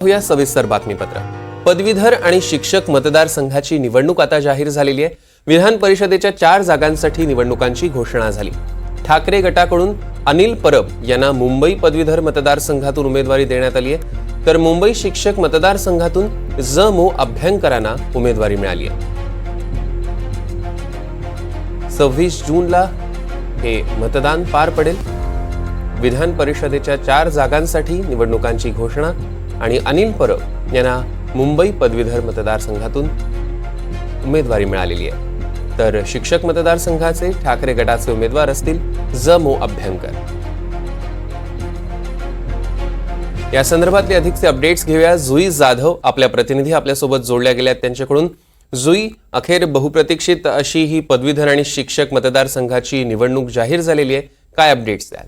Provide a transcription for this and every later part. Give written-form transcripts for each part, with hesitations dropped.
या सविस्तर बातमीपत्र। पदवीधर आणि शिक्षक मतदारसंघाची निवडणूक आता जाहीर झालेली आहे। विधान परिषदेच्या 4 जागांसाठी निवडणुकांची घोषणा झाली। ठाकरे गटाकडून अनिल परब यांना मुंबई पदवीधर मतदारसंघातून उमेदवारी देण्यात आली आहे, तर मुंबई शिक्षक मतदारसंघातून ज.मो. अभ्यंकरांना उमेदवारी मिळाली आहे। 26 जूनला हे मतदान पार पडेल। विधान परिषदेच्या 4 जागांसाठी निवडणुकांची घोषणा आणि अनिल परब यांना मुंबई पदवीधर मतदारसंघातून उमेदवारी मिळालेली आहे, तर शिक्षक मतदारसंघाचे ठाकरे गटाचे उमेदवार असतील ज.मो. अभ्यंकर। या संदर्भातले अधिकचे अपडेट्स घेऊया। जुई जाधव आपल्या प्रतिनिधी आपल्यासोबत जोडल्या गेल्या त्यांच्याकडून। जुई, अखेर बहुप्रतीक्षित अशी ही पदवीधर आणि शिक्षक मतदारसंघाची निवडणूक जाहीर झालेली आहे, काय अपडेट्स द्याल?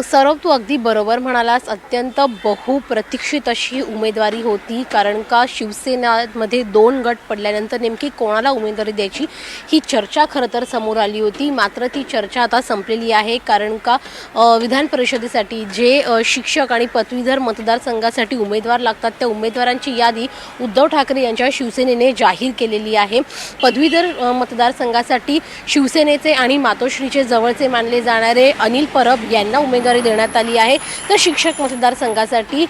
सौरभ, तू अगदी बरोबर म्हणालास। अत्यंत बहुप्रतीक्षित अशी उमेदवारी होती, कारण का शिवसेनेमध्ये 2 गट पडल्यानंतर नेमकी कोणाला उमेदवारी द्यायची ही चर्चा खरं तर समोर आली होती। मात्र ती चर्चा आता संपलेली आहे, कारण का विधान परिषदेसाठी जे शिक्षक आणि पदवीधर मतदारसंघासाठी उमेदवार लागतात त्या उमेदवारांची यादी उद्धव ठाकरे यांच्या शिवसेनेने जाहीर केलेली आहे। पदवीधर मतदारसंघासाठी शिवसेनेचे आणि मातोश्रीचे जवळचे मानले जाणारे अनिल परब यांना उमेदवारी देण्यात आली आहे, तर शिक्षक मतदारसंघासाठी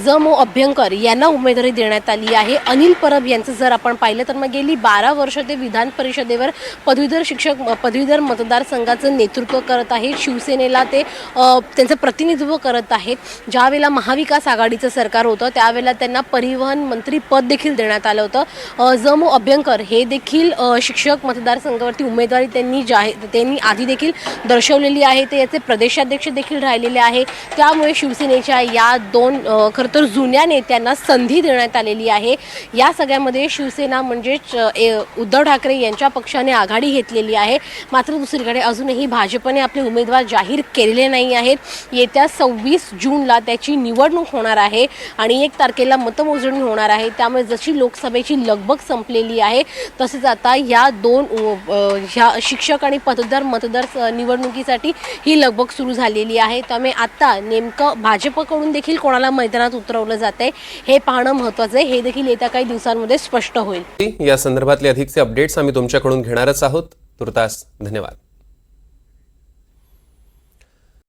ज.मो. अभ्यंकर यांना उमेदवारी देण्यात आली आहे। अनिल परब यांचं जर आपण पाहिलं तर मग गेली 12 वर्ष ते विधान परिषदेवर पदवीधर मतदारसंघाचं नेतृत्व करत आहेत। शिवसेनेला ते त्यांचं प्रतिनिधित्व करत आहेत। ज्यावेळेला महाविकास आघाडीचं सरकार होतं त्यावेळेला त्यांना परिवहन मंत्री पद देखील देण्यात आलं होतं। ज.मो. अभ्यंकर हे देखील शिक्षक मतदारसंघावरती उमेदवारी त्यांनी आधी देखील दर्शवलेली आहे। ते याचे प्रदेशाध्यक्ष देखील राहिलेले आहे। त्यामुळे शिवसेनेच्या या 2 खरं तर जुन्या नेत्यांना संधी देण्यात आलेली आहे। या सगळ्यामध्ये शिवसेना म्हणजेच उद्धव ठाकरे यांच्या पक्षाने आघाडी घेतलेली आहे। मात्र दुसरीकडे अजूनही भाजपने आपले उमेदवार जाहीर केलेले नाही आहेत। येत्या 26 जूनला त्याची निवडणूक होणार आहे आणि 1 तारखेला मतमोजणी होणार आहे। त्यामुळे जशी लोकसभेची लगबग संपलेली आहे तसेच आता या 2 शिक्षक आणि पदवीधर मतदार निवडणुकीसाठी ही लगबग सुरू झालेली आहे। त्यामुळे आता नेमकं भाजपकडून देखील कोणाला मैदानात उतरवलं जाते हे पाहणं महत्त्वाचं आहे। हे देखील येत्या काही दिवसांमध्ये स्पष्ट होईल। या संदर्भातले अधिकचे अपडेट्स आम्ही तुमच्याकडून घेणारच आहोत। तुर्तास धन्यवाद।